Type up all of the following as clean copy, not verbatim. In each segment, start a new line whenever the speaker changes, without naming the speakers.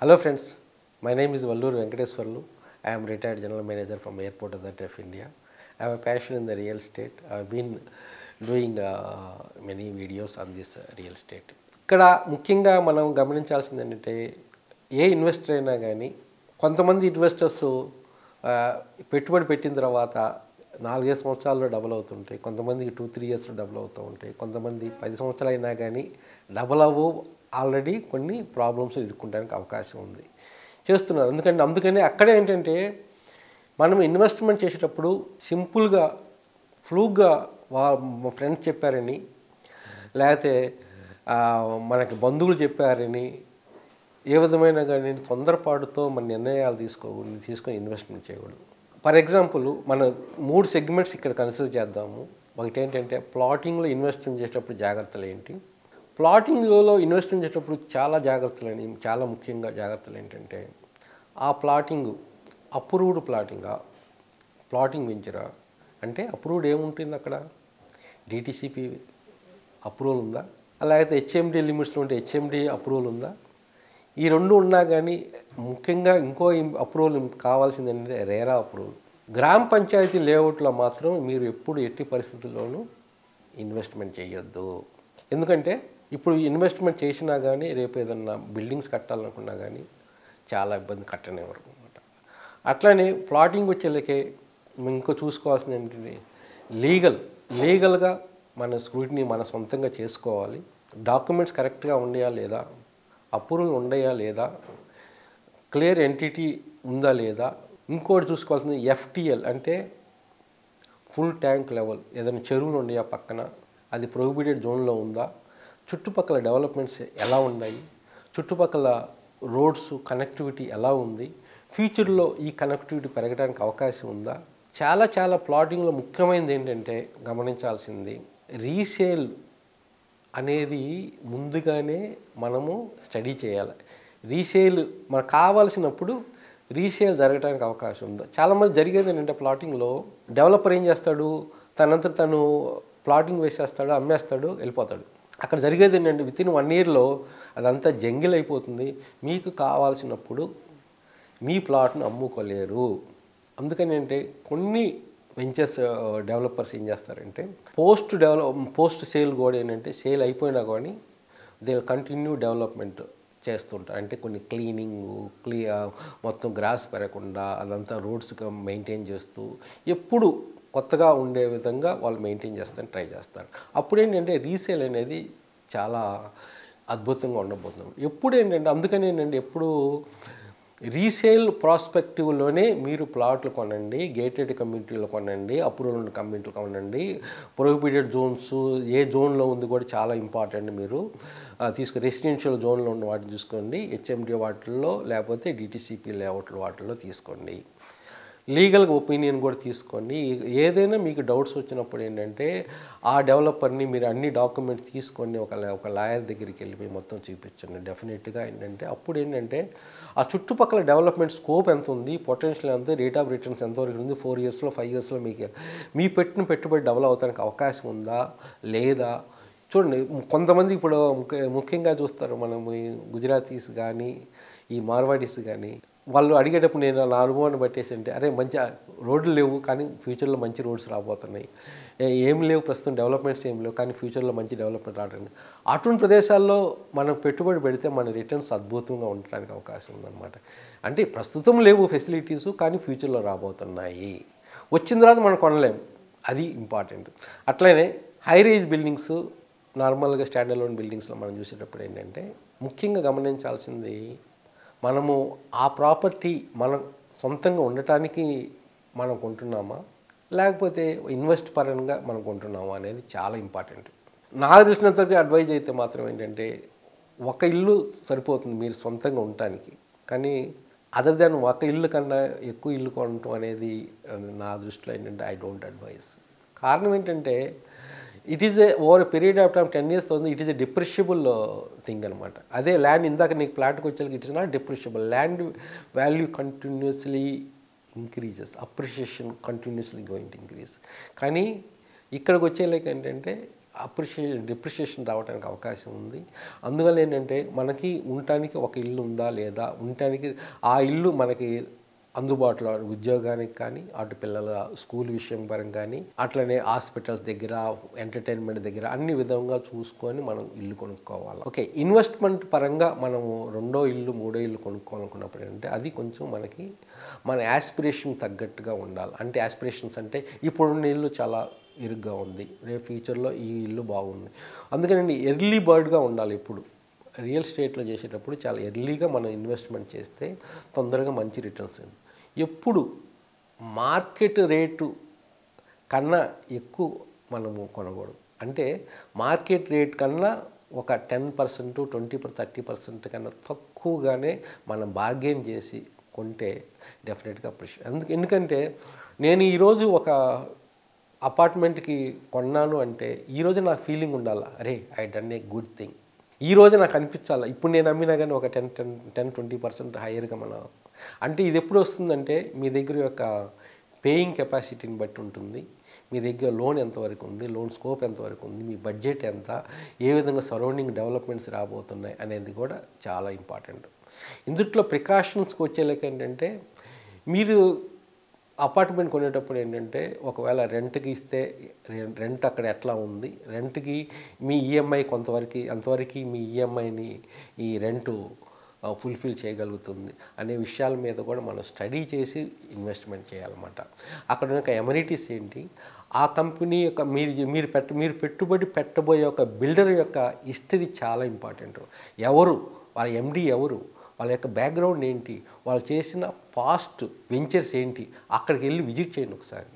Hello friends, my name is Vallur Venkateswarlu. I am retired general manager from Airport Authority of India. I have a passion in the real estate. I have been doing many videos on this real estate. ఇక్కడ ముఖ్యంగా మనం గమనించాల్సింది ఏంటంటే ఏ investor అయినా కానీ కొంతమంది investors పెట్టుబడి పెట్టిన తర్వాత 4-5 సంవత్సరాల్లో డబుల్ అవుతుంటాయి, కొంతమందికి 2-3 ఇయర్స్లో డబుల్ అవుతూ ఉంటాయి, కొంతమంది 10 సంవత్సరాలు అయినా కానీ డబుల్ అవ్వు ఆల్రెడీ కొన్ని ప్రాబ్లమ్స్ ఎదుర్కొనడానికి అవకాశం ఉంది చేస్తున్నారు. అందుకని అక్కడే ఏంటంటే మనం ఇన్వెస్ట్మెంట్ చేసేటప్పుడు సింపుల్గా ఫ్లూగా మా ఫ్రెండ్స్ చెప్పారని లేకపోతే మనకి బంధువులు చెప్పారని ఏ విధమైన కానీ తొందరపాటుతో మన నిర్ణయాలు తీసుకొని ఇన్వెస్ట్మెంట్ చేయకూడదు. ఫర్ ఎగ్జాంపుల్ మన 3 సెగ్మెంట్స్ ఇక్కడ కన్సిడర్ చేద్దాము. ఒకటి ఏంటంటే ప్లాటింగ్లో ఇన్వెస్ట్మెంట్ చేసేటప్పుడు జాగ్రత్తలు ఏంటి, ప్లాటింగ్లో ఇన్వెస్ట్మెంట్ చేసేటప్పుడు చాలా ముఖ్యంగా జాగ్రత్తలు ఏంటంటే ఆ ప్లాటింగ్ అప్రూవ్డ్ ప్లాటింగ్ వెంచరా అంటే అప్రూవ్డ్ ఏముంటుంది అక్కడ, డిటిసిపి అప్రూవల్ ఉందా, అలాగైతే హెచ్ఎండి లిమిట్స్లో ఉంటే హెచ్ఎండి అప్రూవల్ ఉందా, ఈ రెండు ఉన్నా కానీ ముఖ్యంగా ఇంకో అప్రూవల్ కావాల్సింది ఏంటంటే రేరా అప్రూవల్. గ్రామ పంచాయతీ లేఅవుట్లో మాత్రం మీరు ఎప్పుడు ఎట్టి పరిస్థితుల్లోనూ ఇన్వెస్ట్మెంట్ చేయొద్దు. ఎందుకంటే ఇప్పుడు ఇన్వెస్ట్మెంట్ చేసినా కానీ రేపు ఏదన్నా బిల్డింగ్స్ కట్టాలనుకున్నా కానీ చాలా ఇబ్బంది కట్టనివ్వరు అనమాట. అట్లానే ప్లాటింగ్ వచ్చేళ్ళకే ఇంకో చూసుకోవాల్సింది ఏంటంటే లీగల్గా మన స్క్రూటినీ మన సొంతంగా చేసుకోవాలి. డాక్యుమెంట్స్ కరెక్ట్గా ఉన్నాయా లేదా, అప్రూవల్ ఉన్నాయా లేదా, క్లియర్ ఎంటిటీ ఉందా లేదా. ఇంకోటి చూసుకోవాల్సింది ఎఫ్టిఎల్ అంటే ఫుల్ ట్యాంక్ లెవెల్, ఏదైనా చెరువులు ఉన్నాయా పక్కన, అది ప్రొహిబిటెడ్ జోన్లో ఉందా, చుట్టుపక్కల డెవలప్మెంట్స్ ఎలా ఉన్నాయి, చుట్టుపక్కల రోడ్స్ కనెక్టివిటీ ఎలా ఉంది, ఫ్యూచర్లో ఈ కనెక్టివిటీ పెరగడానికి అవకాశం ఉందా. చాలా ప్లాటింగ్లో ముఖ్యమైనది ఏంటంటే గమనించాల్సింది రీసేల్ అనేది ముందుగానే మనము స్టడీ చేయాలి. రీసేల్ మనకు కావాల్సినప్పుడు రీసేల్ జరగడానికి అవకాశం ఉందా. చాలామంది జరిగేది ఏంటంటే ప్లాటింగ్లో డెవలపర్ ఏం చేస్తాడు, తనంతా తను ప్లాటింగ్ వేసేస్తాడు, అమ్మేస్తాడు, వెళ్ళిపోతాడు. అక్కడ జరిగేది ఏంటంటే వితిన్ 1 ఇయర్లో అదంతా జంగిల్ అయిపోతుంది. మీకు కావాల్సినప్పుడు మీ ప్లాట్ను అమ్ముకోలేరు. అందుకని అంటే కొన్ని వెంచర్స్ డెవలపర్స్ ఏం చేస్తారంటే పోస్ట్ సేల్ కూడా ఏంటంటే సేల్ అయిపోయినా కానీ దే కంటిన్యూ డెవలప్మెంట్ చేస్తుంటారు. అంటే కొన్ని మొత్తం గ్రాస్ పెరగకుండా అదంతా రోడ్స్ మెయింటైన్ చేస్తూ ఎప్పుడు కొత్తగా ఉండే విధంగా వాళ్ళు మెయింటైన్ చేస్తారని ట్రై చేస్తారు. అప్పుడు ఏంటంటే రీసేల్ అనేది చాలా అద్భుతంగా ఉండబోతుంది. అందుకని ఏంటంటే ఎప్పుడు రీసేల్ ప్రాస్పెక్టివ్లోనే మీరు ప్లాట్లు కొనండి, గేటెడ్ కమ్యూనిటీలో కొనండి, అప్రూవల్ ఉన్న కమ్యూనిటీలో కొనండి. ప్రొహిబిటెడ్ జోన్స్ ఏ జోన్లో ఉంది కూడా చాలా ఇంపార్టెంట్. మీరు రెసిడెన్షియల్ జోన్లో ఉన్న వాటిని చూసుకోండి, హెచ్ఎండి వాటిల్లో లేకపోతే డిటిసిపి లేఅవుట్ల వాటిల్లో తీసుకోండి. లీగల్గా ఒపీనియన్ కూడా తీసుకోండి. ఏదైనా మీకు డౌట్స్ వచ్చినప్పుడు ఏంటంటే ఆ డెవలపర్ని మీరు అన్ని డాక్యుమెంట్స్ తీసుకొని ఒక లాయర్ దగ్గరికి వెళ్ళిపోయి మొత్తం చూపించండి. డెఫినెట్గా ఏంటంటే అప్పుడు ఏంటంటే ఆ చుట్టుపక్కల డెవలప్మెంట్ స్కోప్ ఎంత ఉంది, పొటెన్షియల్ ఎంత, రేట్ ఆఫ్ రిటర్న్స్ ఎంతవరకు ఉంది, 4 ఇయర్స్లో 5 ఇయర్స్లో మీ పెట్టిన పెట్టుబడి డెవలప్ అవడానికి అవకాశం ఉందా లేదా. చూడండి, కొంతమంది ఇప్పుడు ముఖ్యంగా చూస్తారు, మనం గుజరాతీస్ కానీ ఈ మార్వాడీస్ కానీ వాళ్ళు అడిగేటప్పుడు నేను నా అనుభవాన్ని బట్టేసి అంటే అరే మంచి రోడ్లు లేవు కానీ ఫ్యూచర్లో మంచి రోడ్స్ రాబోతున్నాయి, ఏం లేవు ప్రస్తుతం డెవలప్మెంట్స్ ఏం లేవు కానీ ఫ్యూచర్లో మంచి డెవలప్మెంట్ రావడానికి, అటువంటి ప్రదేశాల్లో మనం పెట్టుబడి పెడితే మన రిటర్న్స్ అద్భుతంగా ఉండడానికి అవకాశం ఉందన్నమాట. అంటే ప్రస్తుతం లేవు ఫెసిలిటీస్ కానీ ఫ్యూచర్లో రాబోతున్నాయి, వచ్చిన తర్వాత మనం కొనలేము, అది ఇంపార్టెంట్. అట్లనే హై రైజ్ బిల్డింగ్స్, నార్మల్గా స్టాండర్డ్ లోన్ బిల్డింగ్స్లో మనం చూసేటప్పుడు ఏంటంటే ముఖ్యంగా గమనించాల్సింది మనము ఆ ప్రాపర్టీ మనం సొంతంగా ఉండటానికి మనం కొంటున్నామా లేకపోతే ఇన్వెస్ట్ పరంగా మనం కొంటున్నామా అనేది చాలా ఇంపార్టెంట్. నాకు తెలిసినంతవరకు అడ్వైజ్ అయితే మాత్రం ఏంటంటే ఒక ఇల్లు సరిపోతుంది మీరు సొంతంగా ఉండటానికి, కానీ అదర్ దాన్ ఒక ఇల్లు కన్నా ఎక్కువ ఇల్లు కొనటం అనేది నా దృష్టిలో ఏంటంటే ఐ డోంట్ అడ్వైజ్. కారణం ఏంటంటే it is over period of time 10 years అవుతుంది, it is a depreciable thing అనమాట. అదే ల్యాండ్ ఇందాక నీకు ప్లాట్కి వచ్చేకి it is not depreciable. Land value continuously appreciation continuously going to increase. కానీ ఇక్కడికి వచ్చేలాక ఏంటంటే డిప్రిషియేషన్ రావడానికి అవకాశం ఉంది. అందువల్ల ఏంటంటే మనకి ఉండటానికి ఒక ఇల్లు ఉందా లేదా, ఉండటానికి ఆ ఇల్లు మనకి అందుబాటులో ఉద్యోగానికి కానీ, అటు పిల్లల స్కూల్ విషయం పరంగా కానీ, అట్లనే హాస్పిటల్స్ దగ్గర, ఎంటర్టైన్మెంట్ దగ్గర అన్ని విధంగా చూసుకొని మనం ఇల్లు కొనుక్కోవాలి. ఓకే, ఇన్వెస్ట్మెంట్ పరంగా మనము రెండో ఇల్లు మూడో ఇల్లు కొనుక్కోవాలనుకున్నప్పుడు ఏంటంటే అది కొంచెం మనకి మన యాస్పిరేషన్ తగ్గట్టుగా ఉండాలి. అంటే యాస్పిరేషన్స్ అంటే ఇప్పుడున్న ఇల్లు చాలా ఇరుగ్గా ఉంది, రేపు ఫ్యూచర్లో ఈ ఇల్లు బాగుంది. అందుకని ఎర్లీ బర్డ్గా ఉండాలి. ఇప్పుడు రియల్ ఎస్టేట్లో చేసేటప్పుడు చాలా ఎర్లీగా మనం ఇన్వెస్ట్మెంట్ చేస్తే తొందరగా మంచి రిటర్న్స్. ఎప్పుడు మార్కెట్ రేటు కన్నా ఎక్కువ మనము కొనకూడదు. అంటే మార్కెట్ రేట్ కన్నా ఒక 10%, 20%, 30% కన్నా తక్కువగానే మనం బార్గెన్ చేసి కొంటే డెఫినెట్గా అప్రిషియేట్. ఎందుకంటే నేను ఈరోజు ఒక అపార్ట్మెంట్కి కొన్నాను అంటే ఈరోజు నాకు ఫీలింగ్ ఉండాలి, అరే I done a good thing. ఈరోజు నాకు అనిపించాలి, ఇప్పుడు నేను అమ్మినా కానీ ఒక 10-20% హైయర్గా అంటే ఇది ఎప్పుడు వస్తుందంటే మీ దగ్గర యొక్క పేయింగ్ కెపాసిటీని బట్టి ఉంటుంది. మీ దగ్గర లోన్ ఎంతవరకు ఉంది, లోన్ స్కోప్ ఎంతవరకు ఉంది, మీ బడ్జెట్ ఎంత, ఏ విధంగా సరౌండింగ్ డెవలప్మెంట్స్ రాబోతున్నాయి అనేది కూడా చాలా ఇంపార్టెంట్. ఇందుట్లో ప్రికాషన్స్కి వచ్చేలాక ఏంటంటే మీరు అపార్ట్మెంట్ కొనేటప్పుడు ఏంటంటే ఒకవేళ రెంట్కి ఇస్తే రెంట్ అక్కడ ఎట్లా ఉంది, రెంట్కి మీ ఈఎంఐ అంతవరకు మీ ఈఎంఐని ఈ రెంటు ఫుల్ఫిల్ చేయగలుగుతుంది అనే విషయాల మీద కూడా మనం స్టడీ చేసి ఇన్వెస్ట్మెంట్ చేయాలన్నమాట. అక్కడ ఉన్న ఎమ్యూనిటీస్ ఏంటి, ఆ కంపెనీ యొక్క మీరు పెట్టుబడి పెట్టబోయే ఒక బిల్డర్ యొక్క హిస్టరీ చాలా ఇంపార్టెంట్. ఎవరు వాళ్ళ ఎండి, ఎవరు వాళ్ళ యొక్క బ్యాక్గ్రౌండ్ ఏంటి, వాళ్ళు చేసిన పాస్ట్ వెంచర్స్ ఏంటి, అక్కడికి వెళ్ళి విజిట్ చేయండి ఒకసారి.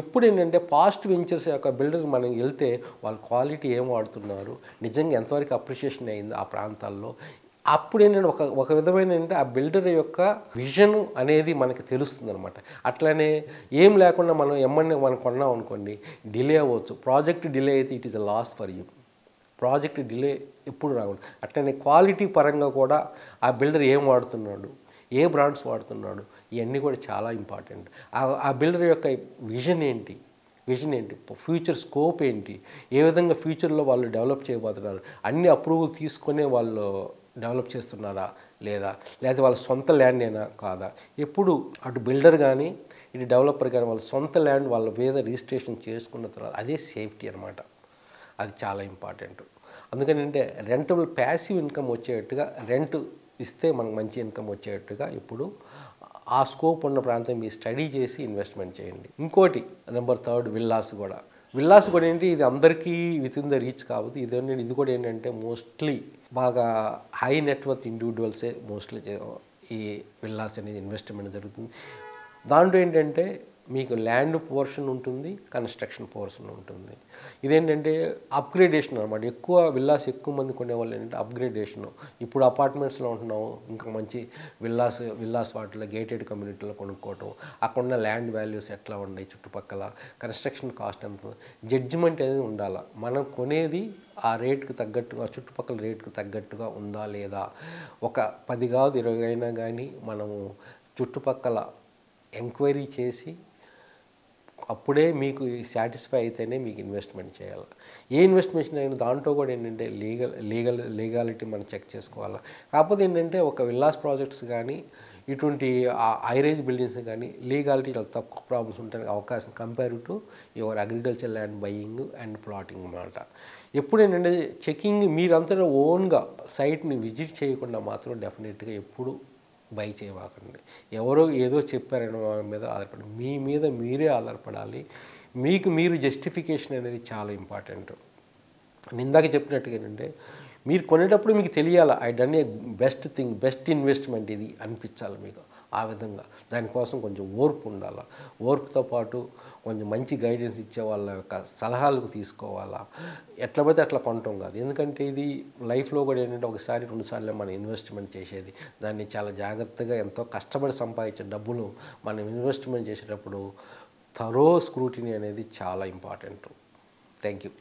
ఎప్పుడు ఏంటంటే పాస్ట్ వెంచర్స్ యొక్క బిల్డర్ మనం వెళ్తే వాళ్ళ క్వాలిటీ ఏం వాడుతున్నారు, నిజంగా ఎంతవరకు అప్రిషియేషన్ అయింది ఆ ప్రాంతాల్లో, అప్పుడు ఏంటంటే ఒక విధమైన ఏంటంటే ఆ బిల్డర్ యొక్క విజన్ అనేది మనకి తెలుస్తుంది అనమాట. అట్లనే ఏం లేకుండా మనం కొన్నాం అనుకోండి, డిలే అవ్వచ్చు. ప్రాజెక్ట్ డిలే అయితే it is a loss for you. Project delay ఎప్పుడు రాకూడదు. అట్లనే క్వాలిటీ పరంగా కూడా ఆ బిల్డర్ ఏం వాడుతున్నాడు, ఏ బ్రాండ్స్ వాడుతున్నాడు, ఇవన్నీ కూడా చాలా ఇంపార్టెంట్. ఆ బిల్డర్ యొక్క విజన్ ఏంటి, ఫ్యూచర్ స్కోప్ ఏంటి, ఏ విధంగా ఫ్యూచర్లో వాళ్ళు డెవలప్ చేయబోతున్నారు, అన్ని అప్రూవల్ తీసుకునే వాళ్ళు డెవలప్ చేస్తున్నారా లేదా వాళ్ళ సొంత ల్యాండ్ అయినా కాదా. ఎప్పుడు అటు బిల్డర్ కానీ ఇటు డెవలపర్ కానీ వాళ్ళ సొంత ల్యాండ్ వాళ్ళ మీద రిజిస్ట్రేషన్ చేసుకున్న తర్వాత అదే సేఫ్టీ అనమాట. అది చాలా ఇంపార్టెంట్. అందుకని అంటే రెంటబుల్ ప్యాసివ్ ఇన్కమ్ వచ్చేటట్టుగా రెంట్ ఇస్తే మనకు మంచి ఇన్కమ్ వచ్చేటట్టుగా ఇప్పుడు ఆ స్కోప్ ఉన్న ప్రాంతం మీరు స్టడీ చేసి ఇన్వెస్ట్మెంట్ చేయండి. ఇంకోటి నెంబర్ 3 విల్లాస్ కూడా ఏంటి, ఇది అందరికీ విత్ ఇన్ ద రీచ్ కావద్దు. ఇది కూడా ఏంటంటే మోస్ట్లీ బాగా హై నెట్వర్త్ ఇండివిజువల్సే మోస్ట్లీ ఈ విల్లాస్ అనేది ఇన్వెస్ట్మెంట్ జరుగుతుంది. దాంట్లో ఏంటంటే మీకు ల్యాండ్ పోర్షన్ ఉంటుంది, కన్స్ట్రక్షన్ పోర్షన్ ఉంటుంది. ఇదేంటంటే అప్గ్రేడేషన్ అనమాట. విల్లాస్ ఎక్కువ మంది కొనేవాళ్ళు ఏంటంటే అప్గ్రేడేషను. ఇప్పుడు అపార్ట్మెంట్స్లో ఉంటున్నాము, ఇంకా మంచి విల్లాస్ వాటిలో గేటెడ్ కమ్యూనిటీలో కొనుక్కోవటం, అక్కడ ఉన్న ల్యాండ్ వాల్యూస్ ఎట్లా ఉన్నాయి, చుట్టుపక్కల కన్స్ట్రక్షన్ కాస్ట్ ఎంత, జడ్జిమెంట్ అనేది ఉండాలి. మనం కొనేది ఆ రేటుకు తగ్గట్టుగా, చుట్టుపక్కల రేటుకు తగ్గట్టుగా ఉందా లేదా. ఒక 10 కాదు 20 అయినా కానీ మనము చుట్టుపక్కల ఎంక్వైరీ చేసి అప్పుడే మీకు సాటిస్ఫై అయితేనే మీకు ఇన్వెస్ట్మెంట్ చేయాలి. ఏ ఇన్వెస్ట్మెంట్ అయినా దాంట్లో కూడా ఏంటంటే లీగాలిటీ మనం చెక్ చేసుకోవాలి. కాకపోతే ఏంటంటే ఒక విల్లాస్ ప్రాజెక్ట్స్ కానీ ఇటువంటి హైరేజ్ బిల్డింగ్స్ కానీ లీగాలిటీ చాలా తక్కువ ప్రాబ్లమ్స్ ఉండడానికి అవకాశం compare to your agriculture land buying and plotting అన్నమాట. ఎప్పుడు ఏంటంటే చెకింగ్ మీరంతా ఓన్గా సైట్ని విజిట్ చేయకుండా మాత్రం డెఫినెట్గా ఎప్పుడు బై చేయవాకండి. ఎవరో ఏదో చెప్పారనే వాళ్ళ మీద ఆధారపడి మీ మీద మీరే ఆధారపడాలి. మీరు జస్టిఫికేషన్ అనేది చాలా ఇంపార్టెంట్. నేను ఇందాక చెప్పినట్టుగా ఏంటంటే మీరు కొనేటప్పుడు మీకు తెలియాలి, I done a best investment ఇది అనిపించాలి మీకు. ఆ విధంగా దానికోసం కొంచెం ఓర్పు ఉండాలి. ఓర్పుతో పాటు కొంచెం మంచి గైడెన్స్ ఇచ్చే వాళ్ళ యొక్క సలహాలకు తీసుకోవాలా. ఎట్లా పడితే అట్లా కొనటం కాదు. ఎందుకంటే ఇది లైఫ్లో కూడా ఏంటంటే ఒకసారి 2 సార్లు మనం ఇన్వెస్ట్మెంట్ చేసేది. దాన్ని చాలా జాగ్రత్తగా ఎంతో కష్టపడి సంపాదించే డబ్బులు మనం ఇన్వెస్ట్మెంట్ చేసేటప్పుడు థరో స్క్రూటినీ అనేది చాలా ఇంపార్టెంట్. Thank you.